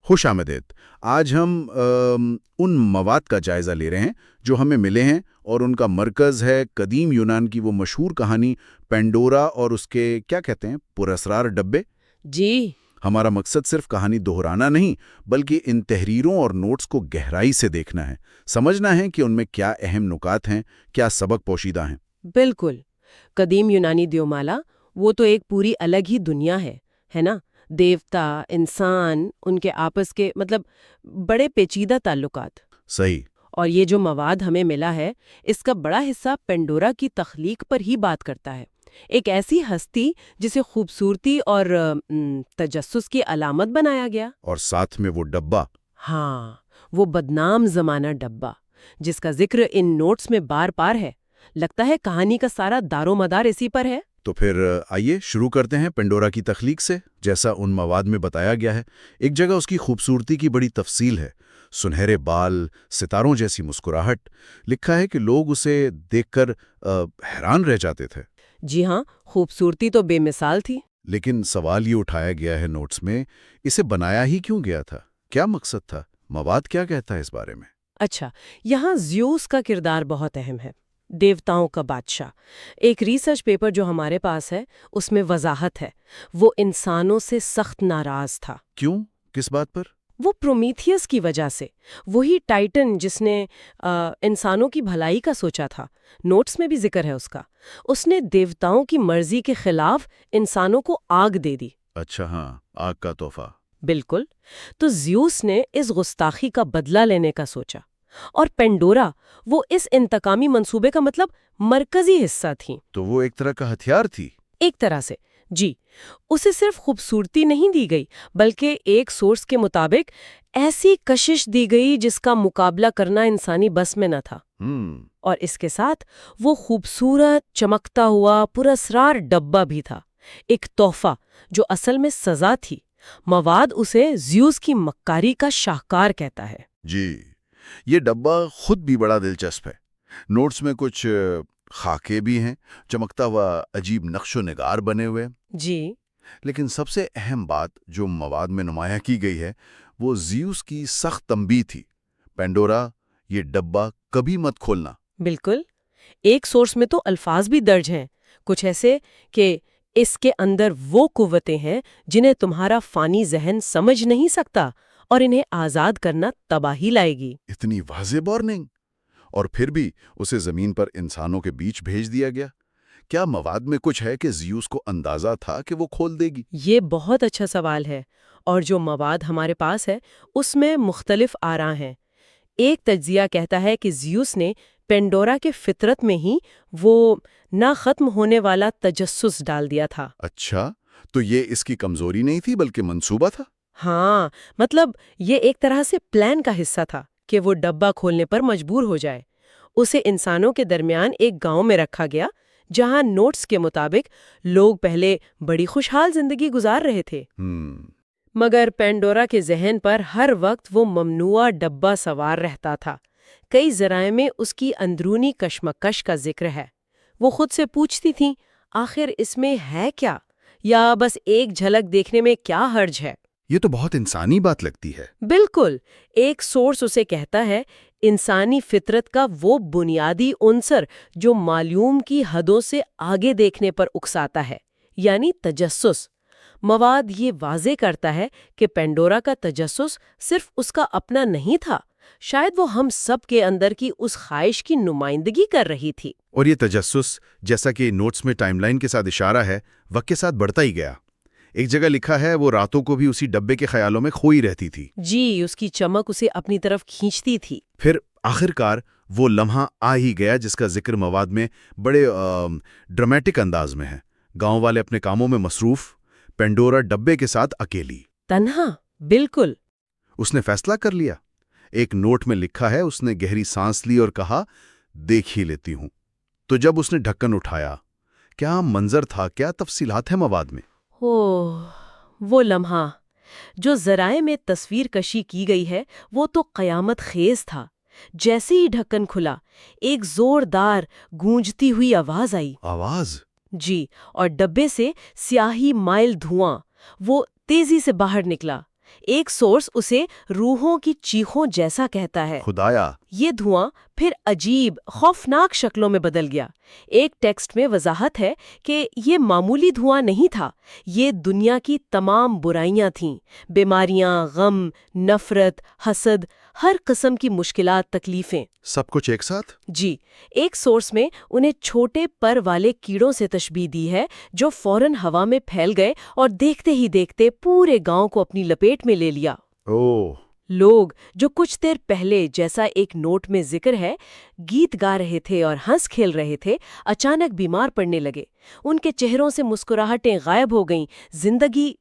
خوش آمدید۔ آج ہم ان مواد کا جائزہ لے رہے ہیں جو ہمیں ملے ہیں، اور ان کا مرکز ہے قدیم یونان کی وہ مشہور کہانی پینڈورا اور اس کے کیا کہتے ہیں پراسرار ڈبے۔ جی ہمارا مقصد صرف کہانی دہرانا نہیں، بلکہ ان تحریروں اور نوٹس کو گہرائی سے دیکھنا ہے، سمجھنا ہے کہ ان میں کیا اہم نکات ہیں، کیا سبق پوشیدہ ہیں۔ بالکل۔ قدیم یونانی دیومالا وہ تو ایک پوری الگ ہی دنیا ہے نا؟ دیوتا، انسان، ان کے آپس کے بڑے پیچیدہ تعلقات۔ صحیح۔ اور یہ جو مواد ہمیں ملا ہے اس کا بڑا حصہ پینڈورا کی تخلیق پر ہی بات کرتا ہے، ایک ایسی ہستی جسے خوبصورتی اور تجسس کی علامت بنایا گیا، اور ساتھ میں وہ ڈبہ۔ ہاں، وہ بدنام زمانہ ڈبہ جس کا ذکر ان نوٹس میں بار بار ہے۔ لگتا ہے کہانی کا سارا دار و مدار اسی پر ہے۔ تو پھر آئیے شروع کرتے ہیں پینڈورا کی تخلیق سے، جیسا ان مواد میں بتایا گیا ہے۔ ایک جگہ اس کی خوبصورتی کی بڑی تفصیل ہے، سنہرے بال، ستاروں جیسی مسکراہٹ۔ لکھا ہے کہ لوگ اسے دیکھ کر حیران رہ جاتے تھے۔ جی ہاں، خوبصورتی تو بے مثال تھی۔ لیکن سوال یہ اٹھایا گیا ہے نوٹس میں، اسے بنایا ہی کیوں گیا تھا؟ کیا مقصد تھا؟ مواد کیا کہتا ہے اس بارے میں؟ اچھا، یہاں زیوس کا کردار بہت اہم ہے، دیوتاؤں کا بادشاہ۔ ایک ریسرچ پیپر جو ہمارے پاس ہے اس میں وضاحت ہے، وہ انسانوں سے سخت ناراض تھا۔ کیوں؟ کس بات پر؟ وہ پرومیتھیس کی وجہ سے، وہی ٹائٹن جس نے انسانوں کی بھلائی کا سوچا تھا۔ نوٹس میں بھی ذکر ہے اس نے دیوتاؤں کی مرضی کے خلاف انسانوں کو آگ دے دی۔ اچھا، ہاں، آگ کا تحفہ۔ بالکل۔ تو زیوس نے اس گستاخی کا بدلہ لینے کا سوچا، اور پینڈورا وہ اس انتقامی منصوبے کا مرکزی حصہ تھی۔ تو وہ ایک طرح کا ہتھیار تھی؟ ایک طرح سے، جی۔ اسے صرف خوبصورتی نہیں دی گئی، بلکہ ایک سورس کے مطابق ایسی کشش دی گئی جس کا مقابلہ کرنا انسانی بس میں نہ تھا۔ اور اس کے ساتھ وہ خوبصورت، چمکتا ہوا، پراسرار ڈبہ بھی تھا، ایک تحفہ جو اصل میں سزا تھی۔ مواد اسے زیوس کی مکاری کا شاہکار کہتا ہے۔ جی، یہ ڈبہ خود بھی بڑا دلچسپ ہے۔ نوٹس میں کچھ خاکے بھی ہیں، چمکتا ہوا عجیب نقش و نگار بنے ہوئے۔ جی، لیکن سب سے اہم بات جو مواد میں نمایاں کی گئی ہے وہ زیوس کی سخت تنبیہ تھی، پینڈورا، یہ ڈبہ کبھی مت کھولنا۔ بالکل۔ ایک سورس میں تو الفاظ بھی درج ہیں، کچھ ایسے کہ اس کے اندر وہ قوتیں ہیں جنہیں تمہارا فانی ذہن سمجھ نہیں سکتا، اور انہیں آزاد کرنا تباہی لائے گی۔ اتنی واضح وارننگ! اور پھر بھی اسے زمین پر انسانوں کے بیچ بھیج دیا گیا۔ کیا مواد میں کچھ ہے کہ زیوس کو اندازہ تھا کہ وہ کھول دے گی؟ یہ بہت اچھا سوال ہے، اور جو مواد ہمارے پاس ہے اس میں مختلف آراء ہیں۔ ایک تجزیہ کہتا ہے کہ زیوس نے پینڈورا کے فطرت میں ہی وہ نہ ختم ہونے والا تجسس ڈال دیا تھا۔ اچھا، تو یہ اس کی کمزوری نہیں تھی بلکہ منصوبہ تھا؟ ہاں، یہ ایک طرح سے پلان کا حصہ تھا کہ وہ ڈبہ کھولنے پر مجبور ہو جائے۔ اسے انسانوں کے درمیان ایک گاؤں میں رکھا گیا جہاں نوٹس کے مطابق لوگ پہلے بڑی خوشحال زندگی گزار رہے تھے۔ مگر پینڈورا کے ذہن پر ہر وقت وہ ممنوعہ ڈبہ سوار رہتا تھا۔ کئی ذرائع میں اس کی اندرونی کشمکش کا ذکر ہے۔ وہ خود سے پوچھتی تھیں، آخر اس میں ہے کیا، یا بس ایک جھلک دیکھنے میں کیا حرج ہے؟ یہ تو بہت انسانی بات لگتی ہے۔ بالکل۔ ایک سورس اسے کہتا ہے انسانی فطرت کا وہ بنیادی عنصر جو معلوم کی حدوں سے آگے دیکھنے پر اکساتا ہے، یعنی تجسس۔ مواد یہ واضح کرتا ہے کہ پینڈورا کا تجسس صرف اس کا اپنا نہیں تھا، شاید وہ ہم سب کے اندر کی اس خواہش کی نمائندگی کر رہی تھی۔ اور یہ تجسس، جیسا کہ نوٹس میں ٹائم لائن کے ساتھ اشارہ ہے، وقت کے ساتھ بڑھتا ہی گیا۔ ایک جگہ لکھا ہے وہ راتوں کو بھی اسی ڈبے کے خیالوں میں کھوئی رہتی تھی۔ جی، اس کی چمک اسے اپنی طرف کھینچتی تھی۔ پھر آخرکار وہ لمحہ آ ہی گیا جس کا ذکر مواد میں بڑے ڈرامیٹک انداز میں ہے۔ گاؤں والے اپنے کاموں میں مصروف، پینڈورا ڈبے کے ساتھ اکیلی، تنہا۔ بالکل۔ اس نے فیصلہ کر لیا۔ ایک نوٹ میں لکھا ہے اس نے گہری سانس لی اور کہا، دیکھ ہی لیتی ہوں۔ تو جب اس نے ڈھکن اٹھایا، کیا منظر تھا، کیا تفصیلات ہیں مواد میں؟ وہ لمحہ جو ذرائع میں تصویر کشی کی گئی ہے وہ تو قیامت خیز تھا۔ جیسے ہی ڈھکن کھلا، ایک زوردار گونجتی ہوئی آواز آئی۔ آواز؟ جی، اور ڈبے سے سیاہی مائل دھواں وہ تیزی سے باہر نکلا۔ ایک سورس اسے روحوں کی چیخوں جیسا کہتا ہے۔ خدایا! یہ دھواں پھر عجیب خوفناک شکلوں میں بدل گیا۔ ایک ٹیکسٹ میں وضاحت ہے کہ یہ معمولی دھواں نہیں تھا، یہ دنیا کی تمام برائیاں تھیں، بیماریاں، غم، نفرت، حسد، ہر قسم کی مشکلات، تکلیفیں، سب کچھ ایک ساتھ؟ جی۔ ایک سورس میں انہیں چھوٹے پر والے کیڑوں سے تشبیہ دی ہے جو فوراً ہوا میں پھیل گئے اور دیکھتے ہی دیکھتے پورے گاؤں کو اپنی لپیٹ میں لے لیا۔ اوہ! لوگ جو کچھ دیر پہلے، جیسا ایک نوٹ میں ذکر ہے، گیت گا رہے تھے اور ہنس کھیل رہے تھے، اچانک بیمار پڑنے لگے۔ ان کے چہروں سے مسکراہٹیں غائب ہو گئیں، زندگی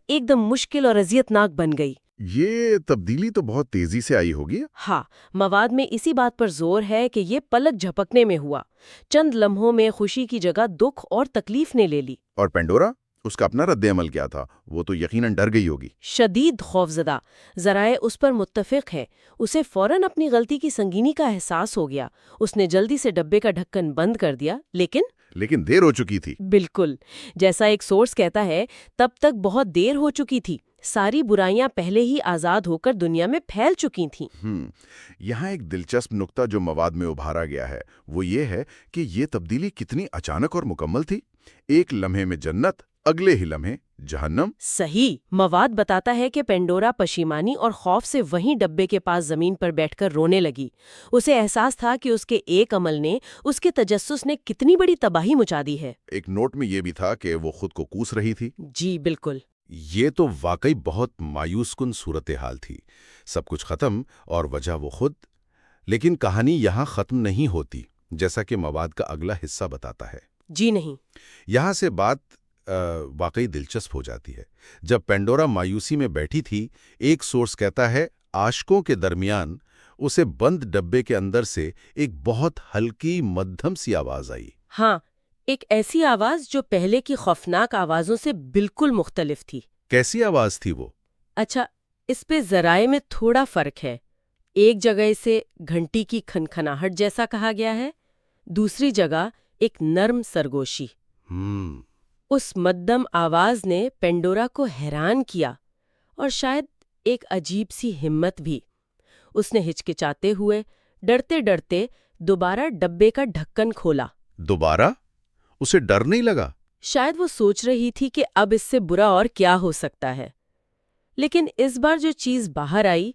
ایک دم مشکل اور اذیت ناک بن گئی۔ یہ تبدیلی تو بہت تیزی سے آئی ہوگی۔ ہاں، مواد میں اسی بات پر زور ہے کہ یہ پلک جھپکنے میں ہوا۔ چند لمحوں میں خوشی کی جگہ دکھ اور تکلیف نے لے لی۔ اور پینڈورا؟ اس کا اپنا رد عمل کیا تھا؟ وہ تو یقیناً ڈر گئی ہوگی۔ شدید خوفزدہ، ذرائع اس پر متفق ہیں۔ اسے فوراً اپنی غلطی کی سنگینی کا احساس ہو گیا۔ اس نے جلدی سے ڈبے کا ڈھکن بند کر دیا، لیکن دیر ہو چکی تھی۔ بالکل، جیسا ایک سورس کہتا ہے، تب تک بہت دیر ہو چکی تھی۔ ساری برائیاں پہلے ہی آزاد ہو کر دنیا میں پھیل چکی تھیں۔ یہاں ایک دلچسپ نقطہ جو مواد میں ابھارا گیا ہے وہ یہ ہے کہ یہ تبدیلی کتنی اچانک اور مکمل تھی۔ ایک لمحے میں جنت، اگلے ہی لمحے جہنم۔ صحیح۔ مواد بتاتا ہے کہ پینڈورا پشیمانی اور خوف سے وہیں ڈبے کے پاس زمین پر بیٹھ کر رونے لگی۔ اسے احساس تھا کہ اس کے ایک عمل نے، اس کے تجسس نے کتنی بڑی تباہی مچا دی ہے۔ ایک نوٹ میں یہ بھی تھا کہ وہ خود کو کوس رہی تھی۔ جی بالکل۔ یہ تو واقعی بہت مایوس کن صورتحال تھی۔ سب کچھ ختم اور وجہ وہ خود۔ لیکن کہانی یہاں ختم نہیں ہوتی، جیسا کہ مواد کا اگلا حصہ بتاتا ہے۔ جی نہیں۔ یہاں سے بات واقعی دلچسپ ہو جاتی ہے۔ جب پینڈورا مایوسی میں بیٹھی تھی، ایک سورس کہتا ہے عاشقوں کے درمیان اسے بند ڈبے کے اندر سے ایک بہت ہلکی مدھم سی آواز آئی۔ ہاں، ایک ایسی آواز جو پہلے کی خوفناک آوازوں سے بالکل مختلف تھی۔ کیسی آواز تھی وہ؟ اچھا، اس پہ ذرائع میں تھوڑا فرق ہے۔ ایک جگہ اسے گھنٹی کی کھنکھناہٹ جیسا کہا گیا ہے، دوسری جگہ ایک نرم سرگوشی۔ اس مدھم آواز نے پینڈورا کو حیران کیا اور شاید ایک عجیب سی ہمت بھی۔ اس نے ہچکچاتے ہوئے، ڈرتے ڈرتے دوبارہ ڈبے کا ڈھکن کھولا۔ دوبارہ؟ اسے ڈر نہیں لگا؟ شاید وہ سوچ رہی تھی کہ اب اس سے برا اور کیا ہو سکتا ہے۔ لیکن اس بار جو چیز باہر آئی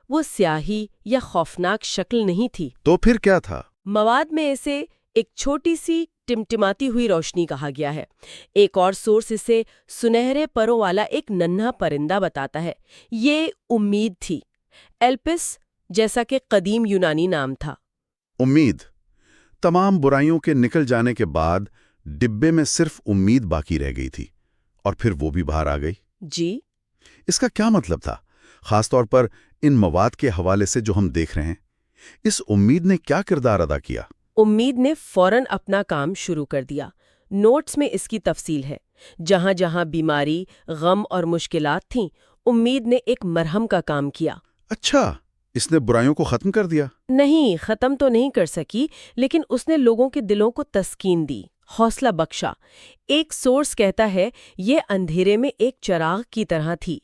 وہ سیاہی یا خوفناک شکل نہیں تھی۔ تو پھر کیا تھا؟ مواد میں اسے ایک چھوٹی سی ٹمٹماتی ہوئی روشنی کہا گیا ہے۔ ایک اور سورس اسے سنہرے پروں والا ایک ننھا پرندہ بتاتا ہے۔ یہ امید تھی، ایلپس، جیسا کہ قدیم یونانی نام تھا۔ امید۔ تمام برائیوں کے نکل جانے کے بعد ڈبے میں صرف امید باقی رہ گئی تھی، اور پھر وہ بھی باہر آ گئی۔ جی۔ اس کا کیا مطلب تھا؟ خاص طور پر ان مواد کے حوالے سے جو ہم دیکھ رہے ہیں، اس امید نے کیا کردار ادا کیا؟ امید نے فوراً اپنا کام شروع کر دیا۔ نوٹس میں اس کی تفصیل ہے۔ جہاں جہاں بیماری، غم اور مشکلات تھیں، امید نے ایک مرہم کا کام کیا۔ اچھا، اس نے برائیوں کو ختم کر دیا؟ نہیں، ختم تو نہیں کر سکی، لیکن اس نے لوگوں کے دلوں کو تسکین دی، حوصلہ بخشا۔ ایک سورس کہتا ہے یہ اندھیرے میں ایک چراغ کی طرح تھی۔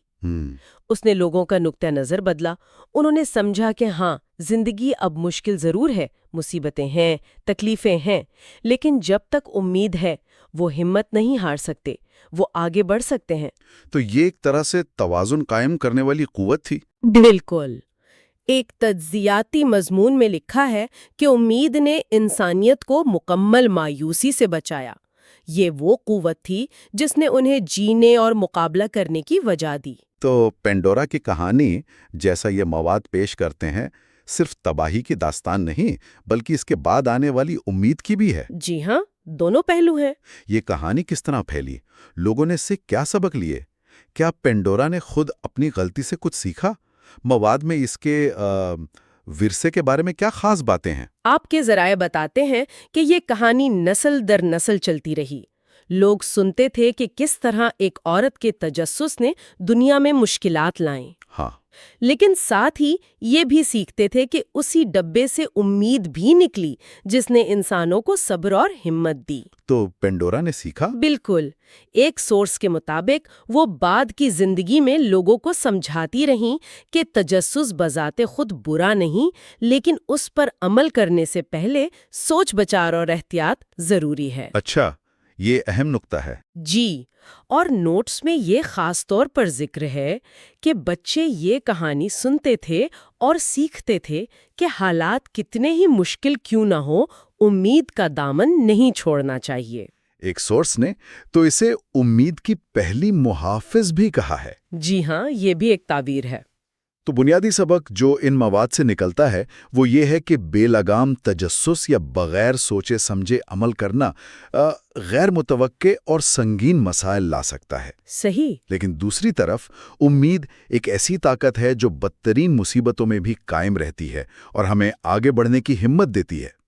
اس نے لوگوں کا نقطہ نظر بدلا۔ انہوں نے سمجھا کہ ہاں، زندگی اب مشکل ضرور ہے، مصیبتیں ہیں، تکلیفیں ہیں، لیکن جب تک امید ہے وہ ہمت نہیں ہار سکتے، وہ آگے بڑھ سکتے ہیں۔ تو یہ ایک طرح سے توازن قائم کرنے والی قوت تھی۔ بالکل۔ ایک تجزیاتی مضمون میں لکھا ہے کہ امید نے انسانیت کو مکمل مایوسی سے بچایا۔ یہ وہ قوت تھی جس نے انہیں جینے اور مقابلہ کرنے کی وجہ دی۔ تو پینڈورا کی کہانی، جیسا یہ مواد پیش کرتے ہیں، صرف تباہی کی داستان نہیں بلکہ اس کے بعد آنے والی امید کی بھی ہے۔ جی ہاں، دونوں پہلو ہیں۔ یہ کہانی کس طرح پھیلی؟ لوگوں نے اس سے کیا سبق لیے؟ کیا پینڈورا نے خود اپنی غلطی سے کچھ سیکھا؟ مواد میں اس کے ورثے کے بارے میں کیا خاص باتیں ہیں؟ آپ کے ذرائع بتاتے ہیں کہ یہ کہانی نسل در نسل چلتی رہی۔ لوگ سنتے تھے کہ کس طرح ایک عورت کے تجسس نے دنیا میں مشکلات لائیں۔ ہاں، لیکن ساتھ ہی یہ بھی سیکھتے تھے کہ اسی ڈبے سے امید بھی نکلی جس نے انسانوں کو صبر اور ہمت دی۔ تو پینڈورا نے سیکھا؟ بالکل۔ ایک سورس کے مطابق وہ بعد کی زندگی میں لوگوں کو سمجھاتی رہیں کہ تجسس بذات خود برا نہیں، لیکن اس پر عمل کرنے سے پہلے سوچ بچار اور احتیاط ضروری ہے۔ اچھا، یہ اہم نقطہ ہے۔ جی، اور نوٹس میں یہ خاص طور پر ذکر ہے کہ بچے یہ کہانی سنتے تھے اور سیکھتے تھے کہ حالات کتنے ہی مشکل کیوں نہ ہو، امید کا دامن نہیں چھوڑنا چاہیے۔ ایک سورس نے تو اسے امید کی پہلی محافظ بھی کہا ہے۔ جی ہاں، یہ بھی ایک تعبیر ہے۔ تو بنیادی سبق جو ان مواد سے نکلتا ہے وہ یہ ہے کہ بے لگام تجسس یا بغیر سوچے سمجھے عمل کرنا غیر متوقع اور سنگین مسائل لا سکتا ہے۔ صحیح۔ لیکن دوسری طرف امید ایک ایسی طاقت ہے جو بدترین مصیبتوں میں بھی قائم رہتی ہے اور ہمیں آگے بڑھنے کی ہمت دیتی ہے۔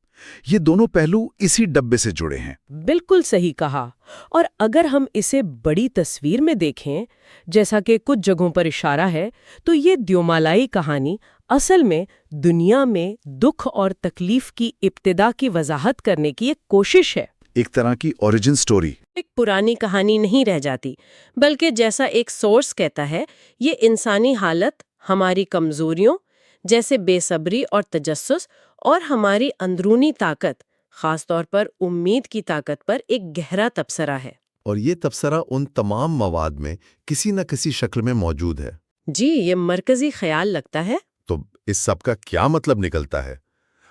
یہ دونوں پہلو اسی ڈبے سے جڑے ہیں۔ بالکل صحیح کہا۔ اور اگر ہم اسے بڑی تصویر میں دیکھیں، جیسا کہ کچھ جگہوں پر اشارہ ہے، تو یہ دیومالائی کہانی اصل میں دنیا میں دکھ اور تکلیف کی ابتدا کی وضاحت کرنے کی ایک کوشش ہے۔ ایک طرح کی اوریجن سٹوری۔ ایک پرانی کہانی نہیں رہ جاتی، بلکہ جیسا ایک سورس کہتا ہے، یہ انسانی حالت ہماری کمزوریوں جیسے بے صبری اور تجسس اور ہماری اندرونی طاقت، خاص طور پر امید کی طاقت پر ایک گہرا تبصرہ ہے۔ اور یہ تبصرہ ان تمام مواد میں کسی نہ کسی شکل میں موجود ہے۔ جی، یہ مرکزی خیال لگتا ہے۔ تو اس سب کا کیا مطلب نکلتا ہے؟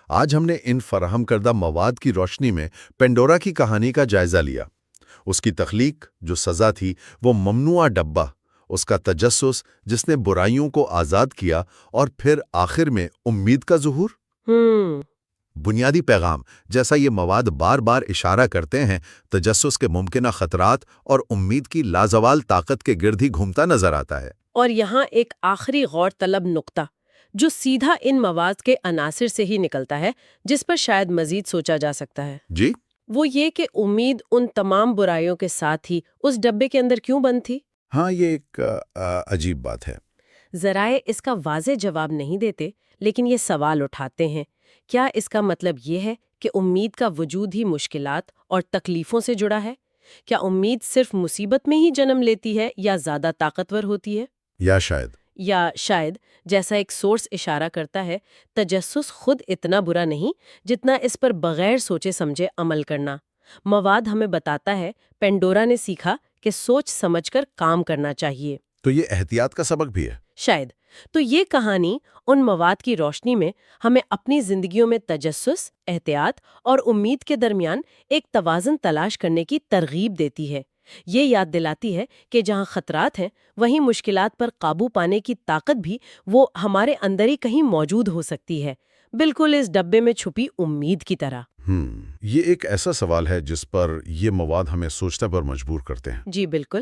آج ہم نے ان فراہم کردہ مواد کی روشنی میں پینڈورا کی کہانی کا جائزہ لیا۔ اس کی تخلیق جو سزا تھی وہ ممنوعہ ڈبہ، اس کا تجسس جس نے برائیوں کو آزاد کیا، اور پھر آخر میں امید کا ظہور۔ بنیادی پیغام جیسا یہ مواد بار بار اشارہ کرتے ہیں، تجسس کے ممکنہ خطرات اور امید کی لازوال طاقت کے گرد ہی گھومتا نظر آتا ہے۔ اور یہاں ایک آخری غور طلب نقطہ جو سیدھا ان مواد کے عناصر سے ہی نکلتا ہے، جس پر شاید مزید سوچا جا سکتا ہے، جی، وہ یہ کہ امید ان تمام برائیوں کے ساتھ ہی اس ڈبے کے اندر کیوں بند تھی؟ ہاں، یہ ایک عجیب بات ہے۔ ذرائع اس کا واضح جواب نہیں دیتے، لیکن یہ سوال اٹھاتے ہیں، کیا اس کا مطلب یہ ہے کہ امید کا وجود ہی مشکلات اور تکلیفوں سے جڑا ہے؟ کیا امید صرف مصیبت میں ہی جنم لیتی ہے یا زیادہ طاقتور ہوتی ہے؟ یا شاید جیسا ایک سورس اشارہ کرتا ہے، تجسس خود اتنا برا نہیں جتنا اس پر بغیر سوچے سمجھے عمل کرنا۔ مواد ہمیں بتاتا ہے پینڈورا نے سیکھا کہ سوچ سمجھ کر کام کرنا چاہیے۔ تو یہ احتیاط کا سبق بھی ہے۔ شاید تو یہ کہانی ان مواد کی روشنی میں ہمیں اپنی زندگیوں میں تجسس، احتیاط اور امید کے درمیان ایک توازن تلاش کرنے کی ترغیب دیتی ہے۔ یہ یاد دلاتی ہے کہ جہاں خطرات ہیں، وہیں مشکلات پر قابو پانے کی طاقت بھی وہ ہمارے اندر ہی کہیں موجود ہو سکتی ہے، بالکل اس ڈبے میں چھپی امید کی طرح۔ یہ ایک ایسا سوال ہے جس پر یہ مواد ہمیں سوچنے پر مجبور کرتے ہیں۔ جی بالکل۔